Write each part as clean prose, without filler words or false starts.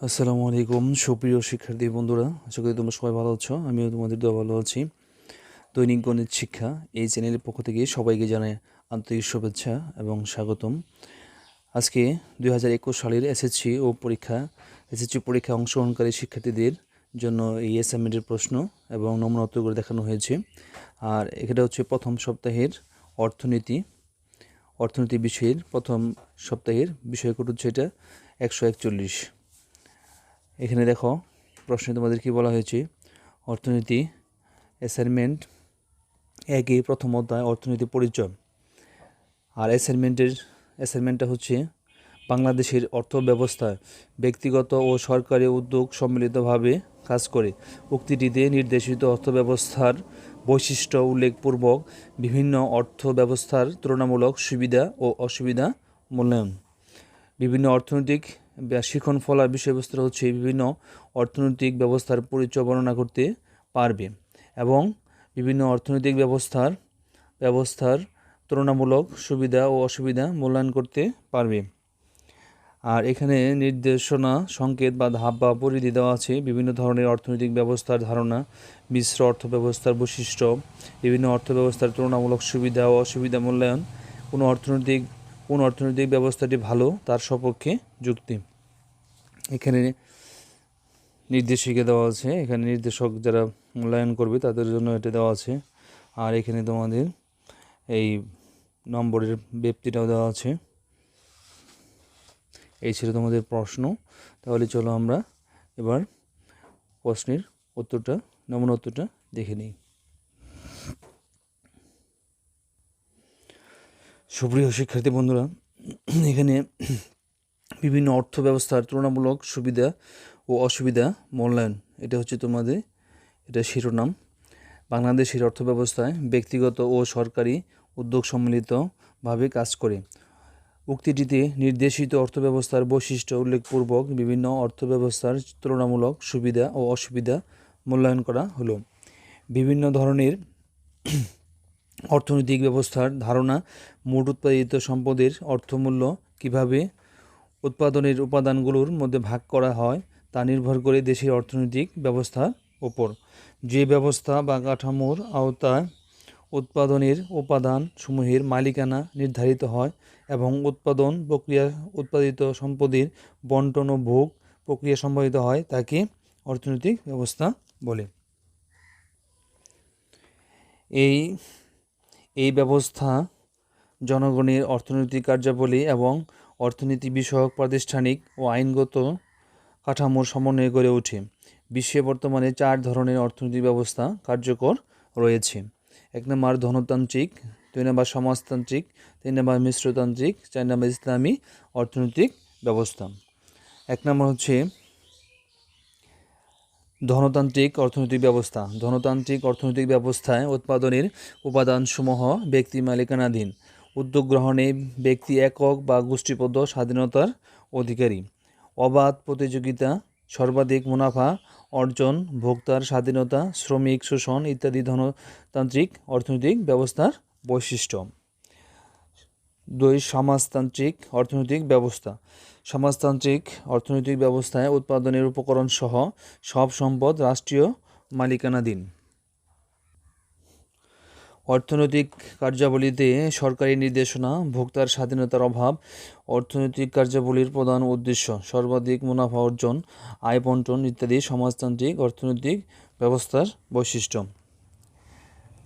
আসসালামু আলাইকুম সুপ্রিয় শিক্ষার্থী বন্ধুরা, আশা করি তোমরা সবাই ভালো আছো। আমিও তোমাদের দোয়া ভালো আছি। দৈনিক গণিত শিক্ষা এই চ্যানেলের পক্ষ থেকে সবাইকে জানাই আন্তরিক শুভেচ্ছা এবং স্বাগতম। আজকে 2021 সালের এসএসসি পরীক্ষা অংশগ্রহণকারী শিক্ষার্থীদের জন্য এই অ্যাসাইনমেন্টের প্রশ্ন এবং নমুনা উত্তরগুলো দেখানো হয়েছে। আর এটা হচ্ছে প্রথম সপ্তাহের অর্থনীতি বিষয়ের প্রথম সপ্তাহের বিষয়কোড হচ্ছে এটা 141। এখানে দেখো প্রশ্নে তোমাদের কি বলা হয়েছে। অর্থনীতি অ্যাসাইনমেন্ট একে প্রথম অধ্যায় অর্থনীতি পরিচয়। আর অ্যাসাইনমেন্টটা হচ্ছে বাংলাদেশের অর্থ ব্যবস্থায় ব্যক্তিগত ও সরকারি উদ্যোগ সম্মিলিতভাবে কাজ করে। উক্তিটিতে নির্দেশিত অর্থব্যবস্থার বৈশিষ্ট্য উল্লেখপূর্বক বিভিন্ন অর্থ ব্যবস্থার তুলনামূলক সুবিধা ও অসুবিধা মূল্যায়ন। বিভিন্ন অর্থনৈতিক শিখন ফলার বিষয়বস্তু হচ্ছে বিভিন্ন অর্থনৈতিক ব্যবস্থার পরিচয় বর্ণনা করতে পারবে এবং বিভিন্ন অর্থনৈতিক ব্যবস্থার তুলনামূলক সুবিধা ও অসুবিধা মূল্যায়ন করতে পারবে। আর এখানে নির্দেশনা সংকেত বা ধাপ বা পরিধি দেওয়া আছে। বিভিন্ন ধরনের অর্থনৈতিক ব্যবস্থার ধারণা, মিশ্র অর্থ ব্যবস্থার বৈশিষ্ট্য, বিভিন্ন অর্থ ব্যবস্থার তুলনামূলক সুবিধা ও অসুবিধা মূল্যায়ন, কোন অর্থনৈতিক ব্যবস্থাটি ভালো তার সপক্ষে যুক্তি। এখানে নির্দেশিকা দেওয়া আছে, এখানে নির্দেশক যারা মূল্যায়ন করবে তাদের জন্য এটা দেওয়া আছে। আর এখানে তোমাদের এই নম্বরের ব্যক্তিটাও দেওয়া আছে। এই ছিল তোমাদের প্রশ্ন। তাহলে চলো আমরা এবার প্রশ্নের নমুনা উত্তরটা দেখে নিই। সুপ্রিয় শিক্ষার্থী বন্ধুরা, এখানে বিভিন্ন অর্থ ব্যবস্থার তুলনামূলক সুবিধা ও অসুবিধা মূল্যায়ন, এটা হচ্ছে তোমাদের এটা শিরোনাম। বাংলাদেশের অর্থব্যবস্থায় ব্যক্তিগত ও সরকারি উদ্যোগ সম্মিলিতভাবে কাজ করে। উক্তিটিতে নির্দেশিত অর্থব্যবস্থার বৈশিষ্ট্য উল্লেখপূর্বক বিভিন্ন অর্থব্যবস্থার তুলনামূলক সুবিধা ও অসুবিধা মূল্যায়ন করা হলো। বিভিন্ন ধরনের অর্থনৈতিক ব্যবস্থার ধারণা, মোট উৎপাদিত সম্পদের অর্থমূল্য কিভাবে উৎপাদনের উপাদানগুলোর মধ্যে ভাগ করা হয় তা নির্ভর করে দেশের অর্থনৈতিক ব্যবস্থার ওপর। যে ব্যবস্থা বা কাঠামোর আওতায় উৎপাদনের উপাদানসমূহের মালিকানা নির্ধারিত হয় এবং উৎপাদিত সম্পদের বণ্টন ও ভোগ প্রক্রিয়া সম্পাদিত হয় তাকে অর্থনৈতিক ব্যবস্থা বলে। এই ব্যবস্থা জনগণের অর্থনৈতিক কার্যাবলী এবং অর্থনীতি বিষয়ক প্রাতিষ্ঠানিক ও আইনগত কাঠামোর সমন্বয়ে গড়ে ওঠে। বিশ্বে বর্তমানে 4 ধরনের অর্থনৈতিক ব্যবস্থা কার্যকর রয়েছে। 1 নম্বর ধনতান্ত্রিক, 2 নম্বর সমাজতান্ত্রিক, 3 নম্বর মিশ্রতান্ত্রিক, 4 নম্বর ইসলামী অর্থনৈতিক ব্যবস্থা। 1 নম্বর হচ্ছে ধনতান্ত্রিক অর্থনৈতিক ব্যবস্থা। ধনতান্ত্রিক অর্থনৈতিক ব্যবস্থায় উৎপাদনের উপাদানসমূহ ব্যক্তি মালিকানাধীন। উদ্যোগ গ্রহণে ব্যক্তি একক বা গোষ্ঠীবদ্ধ স্বাধীনতার অধিকারী। অবাধ প্রতিযোগিতা, সর্বাধিক মুনাফা অর্জন, ভোক্তার স্বাধীনতা, শ্রমিক শোষণ ইত্যাদি ধনতান্ত্রিক অর্থনৈতিক ব্যবস্থার বৈশিষ্ট্য। 2 সমাজতান্ত্রিক অর্থনৈতিক ব্যবস্থা। সমাজতান্ত্রিক অর্থনৈতিক ব্যবস্থায় উৎপাদনের উপকরণ সহ সব সম্পদ রাষ্ট্রীয় মালিকানাধীন। অর্থনৈতিক কার্যাবলীতে সরকারি নির্দেশনা, ভোক্তার স্বাধীনতার অভাব অর্থনৈতিক কার্যাবলীর প্রধান উদ্দেশ্য। সর্বাধিক মুনাফা অর্জন, আয় বণ্টন ইত্যাদি সমাজতান্ত্রিক অর্থনৈতিক ব্যবস্থার বৈশিষ্ট্য।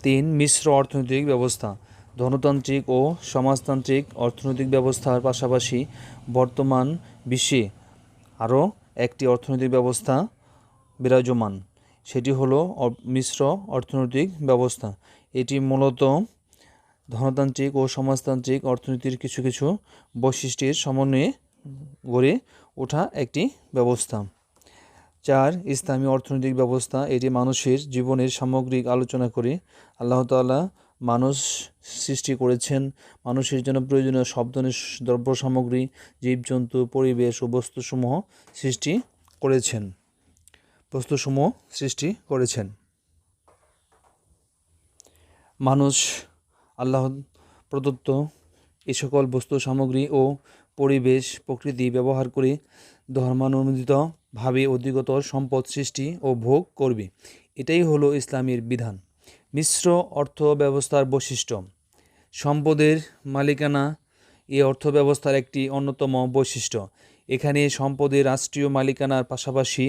3 মিশ্র অর্থনৈতিক ব্যবস্থা। ধনতান্ত্রিক ও সমাজতান্ত্রিক অর্থনৈতিক ব্যবস্থার পাশাপাশি বর্তমান বিশ্বে আরও একটি অর্থনৈতিক ব্যবস্থা বিরাজমান, সেটি হলো মিশ্র অর্থনৈতিক ব্যবস্থা। এটি মূলত ধনতান্ত্রিক ও সমাজতান্ত্রিক অর্থনীতির কিছু কিছু বৈশিষ্ট্যের সমন্বয়ে গড়ে ওঠা একটি ব্যবস্থা। 4 ইসলামী অর্থনৈতিক ব্যবস্থা। এটি মানুষের জীবনের সামগ্রিক আলোচনা করে। আল্লাহ তাআলা মানুষ সৃষ্টি করেছেন, মানুষের জন্য প্রয়োজনীয় সব ধরনের দ্রব্য সামগ্রী, জীবজন্তু, পরিবেশ ও বস্তুসমূহ সৃষ্টি করেছেন। মানুষ আল্লাহ প্রদত্ত এই সকল বস্তু সামগ্রী ও পরিবেশ প্রকৃতি ব্যবহার করে ধর্মানুমোদিতভাবে অধিকতর সম্পদ সৃষ্টি ও ভোগ করবে। এটাই হলো ইসলামের বিধান। মিশ্র অর্থ ব্যবস্থার বৈশিষ্ট্য। সম্পদের মালিকানা এই অর্থব্যবস্থার একটি অন্যতম বৈশিষ্ট্য। এখানে সম্পদের রাষ্ট্রীয় মালিকানার পাশাপাশি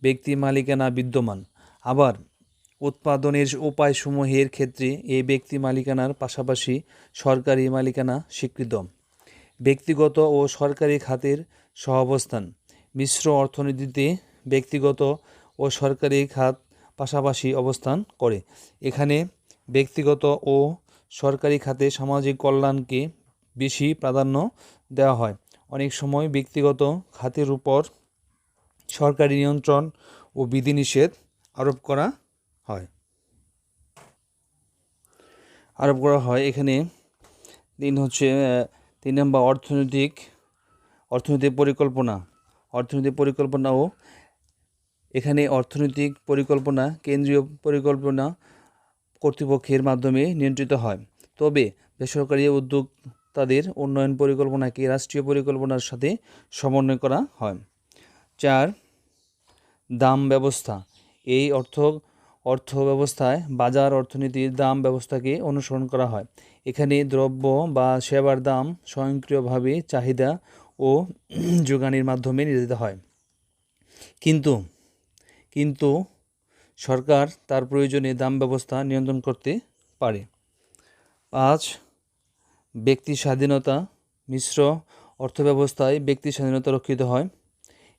ব্যক্তি মালিকানা বিদ্যমান। আবার উৎপাদনের উপায়সমূহের ক্ষেত্রে এই ব্যক্তি মালিকানার পাশাপাশি সরকারি মালিকানা স্বীকৃত। ব্যক্তিগত ও সরকারি খাতের সহাবস্থান। মিশ্র অর্থনীতিতে ব্যক্তিগত ও সরকারি খাত পাশাপাশি অবস্থান করে। এখানে ব্যক্তিগত ও সরকারি খাতে সামাজিক কল্যাণকে বেশি প্রাধান্য দেওয়া হয়। অনেক সময় ব্যক্তিগত খাতের উপর সরকারি নিয়ন্ত্রণ ও বিধিনিষেধ আরোপ করা হয়। এখানে তিন নম্বর অর্থনৈতিক পরিকল্পনা ও এখানে অর্থনৈতিক পরিকল্পনা কেন্দ্রীয় পরিকল্পনা কর্তৃপক্ষের মাধ্যমে নিয়ন্ত্রিত হয়, তবে বেসরকারি উদ্যোক্তাদের উন্নয়ন পরিকল্পনাকে রাষ্ট্রীয় পরিকল্পনার সাথে সমন্বয় করা হয়। 4. দাম ব্যবস্থা। এই অর্থ ব্যবস্থায় বাজার অর্থনীতির দাম ব্যবস্থাকে অনুসরণ করা হয়। এখানে দ্রব্য বা সেবার দাম স্বয়ংক্রিয়ভাবে চাহিদা ও যোগানের মাধ্যমে নির্ধারিত হয়, কিন্তু সরকার তার প্রয়োজনে দাম ব্যবস্থা নিয়ন্ত্রণ করতে পারে। 5. ব্যক্তি স্বাধীনতা। মিশ্র অর্থব্যবস্থায় ব্যক্তি স্বাধীনতা রক্ষিত হয়।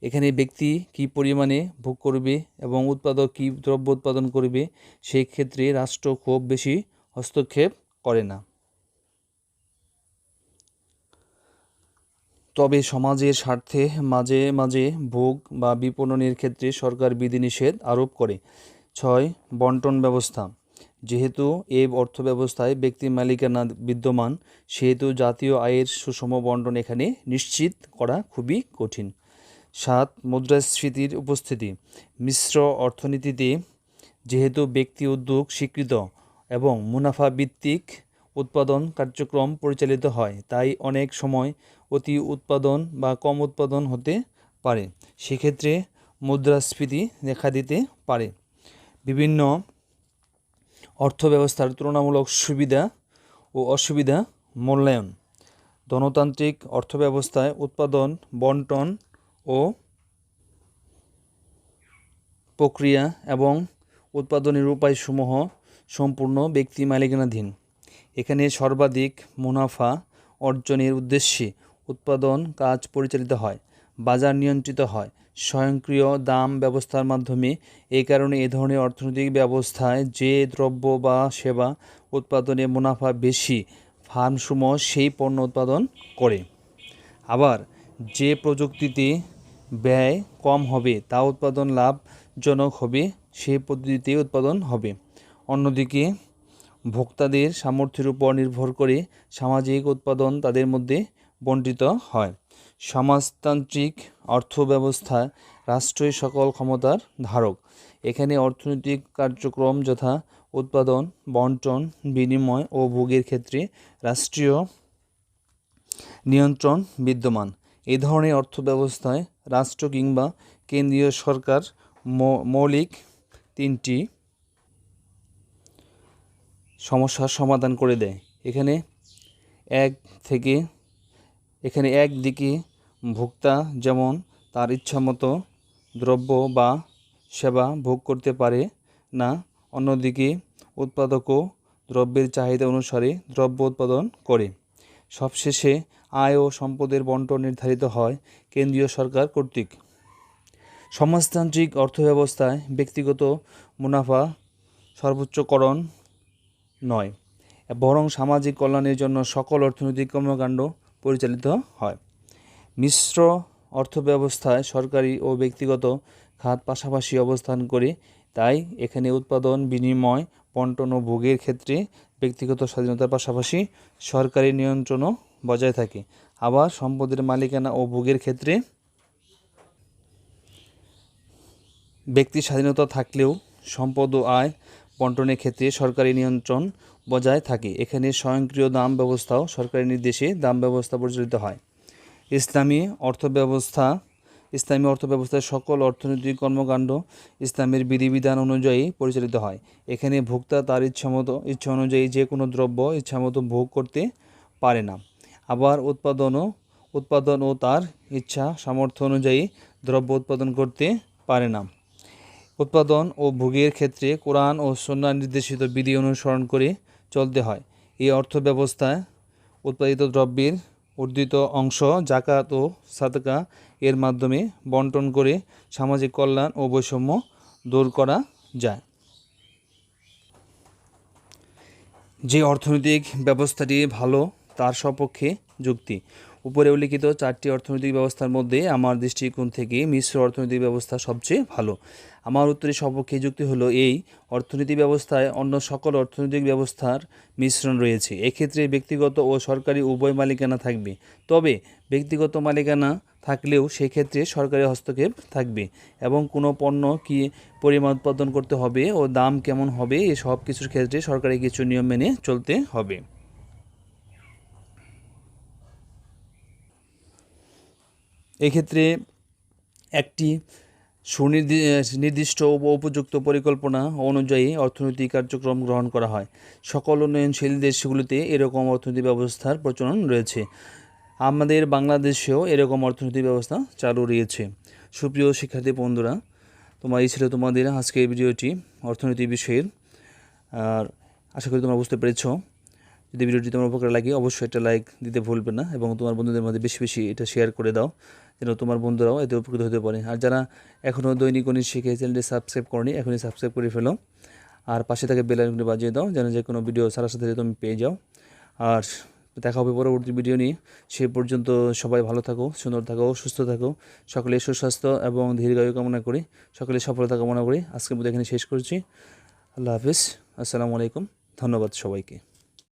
এখানে ব্যক্তি কী পরিমাণে ভোগ করবে এবং উৎপাদক কী দ্রব্য উৎপাদন করবে সেই ক্ষেত্রে রাষ্ট্র খুব বেশি হস্তক্ষেপ করে না। তবে সমাজের স্বার্থে মাঝে মাঝে ভোগ বা বিপণনের ক্ষেত্রে সরকার বিধিনিষেধ আরোপ করে। 6. বন্টন ব্যবস্থা। যেহেতু এই অর্থব্যবস্থায় ব্যক্তি মালিকানা বিদ্যমান, সেহেতু জাতীয় আয়ের সুষম বন্টন এখানে নিশ্চিত করা খুবই কঠিন। 7. মুদ্রাস্ফীতির উপস্থিতি। মিশ্র অর্থনীতিতে যেহেতু ব্যক্তি উদ্যোগ স্বীকৃত এবং মুনাফা ভিত্তিক উৎপাদন কার্যক্রম পরিচালিত হয়, তাই অনেক সময় অতি উৎপাদন বা কম উৎপাদন হতে পারে। সেক্ষেত্রে মুদ্রাস্ফীতি দেখা দিতে পারে। বিভিন্ন অর্থব্যবস্থার তুলনামূলক সুবিধা ও অসুবিধা মূল্যায়ন। ধনতান্ত্রিক অর্থব্যবস্থায় উৎপাদন, বন্টন ও প্রক্রিয়া এবং উৎপাদনের উপায়সমূহ সম্পূর্ণ ব্যক্তি মালিকানাধীন। এখানে সর্বাধিক মুনাফা অর্জনের উদ্দেশ্যে উৎপাদন কাজ পরিচালিত হয়, বাজার নিয়ন্ত্রিত হয় স্বয়ংক্রিয় দাম ব্যবস্থার মাধ্যমে। এই কারণে এ ধরনের অর্থনৈতিক ব্যবস্থায় যে দ্রব্য বা সেবা উৎপাদনে মুনাফা বেশি, ফার্মসমূহ সেই পণ্য উৎপাদন করে। আবার যে প্রযুক্তিতে ব্যয় কম হবে তা উৎপাদন লাভজনক হবে, সেই পদ্ধতিতে উৎপাদন হবে। অন্যদিকে ভোক্তাদের সামর্থ্যের উপর নির্ভর করে সামাজিক উৎপাদন তাদের মধ্যে বণ্টিত হয়। সমাজতান্ত্রিক অর্থব্যবস্থায় রাষ্ট্রই সকল ক্ষমতার ধারক। এখানে অর্থনৈতিক কার্যক্রম যথা উৎপাদন, বন্টন, বিনিময় ও ভোগের ক্ষেত্রে রাষ্ট্রীয় নিয়ন্ত্রণ বিদ্যমান। এই ধরনের অর্থব্যবস্থায় রাষ্ট্র কিংবা কেন্দ্রীয় সরকার মৌলিক 3টি সমস্যার সমাধান করে দেয়। এখানে একদিকে ভোক্তা যেমন তার ইচ্ছামতো দ্রব্য বা সেবা ভোগ করতে পারে না, অন্যদিকে উৎপাদকও দ্রব্যের চাহিদা অনুসারে দ্রব্য উৎপাদন করে। সবশেষে আয় ও সম্পদের বন্টন নির্ধারিত হয় কেন্দ্রীয় সরকার কর্তৃক। সমাজতান্ত্রিক অর্থব্যবস্থায় ব্যক্তিগত মুনাফা সর্বোচ্চকরণ নয়, বরং সামাজিক কল্যাণের জন্য সকল অর্থনৈতিক কর্মকাণ্ড পরিচালিত হয়। মিশ্র অর্থব্যবস্থায় সরকারি ও ব্যক্তিগত খাত পাশাপাশি অবস্থান করে, তাই এখানে উৎপাদন, বিনিময়, বন্টন ও ভোগের ক্ষেত্রে ব্যক্তিগত স্বাধীনতার পাশাপাশি সরকারি নিয়ন্ত্রণও বজায় থাকে। আবার সম্পদের মালিকানা ও ভোগের ক্ষেত্রে ব্যক্তি স্বাধীনতা থাকলেও সম্পদ ও আয় বন্টনের ক্ষেত্রে সরকারি নিয়ন্ত্রণ বজায় থাকে। এখানে স্বয়ংক্রিয় দাম ব্যবস্থাও সরকারি নির্দেশে দাম ব্যবস্থা পরিচালিত হয়। ইসলামী অর্থব্যবস্থা ইসলামী অর্থব্যবস্থায় সকল অর্থনৈতিক কর্মকাণ্ড ইসলামের বিধিবিধান অনুযায়ী পরিচালিত হয়। এখানে ভোক্তা তার ইচ্ছা অনুযায়ী যে কোনো দ্রব্য ইচ্ছামতো ভোগ করতে পারে না। আবার উৎপাদন ও তার ইচ্ছা সামর্থ্য অনুযায়ী দ্রব্য উৎপাদন করতে পারে না। উৎপাদন ও ভোগের ক্ষেত্রে কোরআন ও সুন্নাহ নির্দেশিত বিধি অনুসরণ করে চলতে হয়। এই অর্থব্যবস্থায় উৎপাদিত দ্রব্যের অর্জিত অংশ জাকাত ও সাদকা এর মাধ্যমে বন্টন করে সামাজিক কল্যাণ ও বৈষম্য দূর করা যায়। যে অর্থনৈতিক ব্যবস্থাটি ভালো তার সপক্ষে যুক্তি। উপরে উল্লিখিত 4টি অর্থনৈতিক ব্যবস্থার মধ্যে আমার দৃষ্টিকোণ থেকে মিশ্র অর্থনৈতিক ব্যবস্থা সবচেয়ে ভালো। আমার উত্তরের সপক্ষে যুক্তি হলো এই অর্থনীতি ব্যবস্থায় অন্য সকল অর্থনৈতিক ব্যবস্থার মিশ্রণ রয়েছে। এক্ষেত্রে ব্যক্তিগত ও সরকারি উভয় মালিকানা থাকবে, তবে ব্যক্তিগত মালিকানা থাকলেও সেক্ষেত্রে সরকারি হস্তক্ষেপ থাকবে এবং কোনো পণ্য কী পরিমাণ উৎপাদন করতে হবে ও দাম কেমন হবে এই সব কিছুর ক্ষেত্রে সরকারি কিছু নিয়ম মেনে চলতে হবে। এক্ষেত্রে একটি সুনির্দিষ্ট ও উপযুক্ত পরিকল্পনা অনুযায়ী অর্থনৈতিক কার্যক্রম গ্রহণ করা হয়। সকল উন্নয়নশীল দেশগুলিতে এরকম অর্থনৈতিক ব্যবস্থার প্রচলন রয়েছে। আমাদের বাংলাদেশেও এরকম অর্থনৈতিক ব্যবস্থা চালু রয়েছে। সুপ্রিয় শিক্ষার্থী বন্ধুরা, এই ছিল তোমাদের আজকের ভিডিওটি অর্থনীতি বিষয়ের। আর আশা করি তোমরা বুঝতে পেরেছ। যদি ভিডিওটি তোমার উপকার লাগে অবশ্যই একটা লাইক দিতে ভুলবে না এবং তোমার বন্ধুদের মধ্যে বেশি বেশি এটা শেয়ার করে দাও যেন তোমার বন্ধুরাও এতে উপকৃত হতে পারে। আর যারা এখনও দৈনিক গণিত শিখে চ্যানেলটি সাবস্ক্রাইব করনি এখনই সাবস্ক্রাইব করে ফেলো আর পাশে থেকে বেল আইকনটি বাজিয়ে দাও যেন যে কোনো ভিডিও সারা সাথে তুমি পেয়ে যাও। আর দেখা হবে পরবর্তী ভিডিও নিয়ে। সে পর্যন্ত সবাই ভালো থাকো, সুন্দর থাকো, সুস্থ থাকো। সকলে সুস্বাস্থ্য এবং দীর্ঘায়ু কামনা করি, সকলে সফলতা কামনা করি। আজকের মধ্যে এখানে শেষ করছি। আল্লাহ হাফিজ, আসসালামু আলাইকুম, ধন্যবাদ সবাইকে।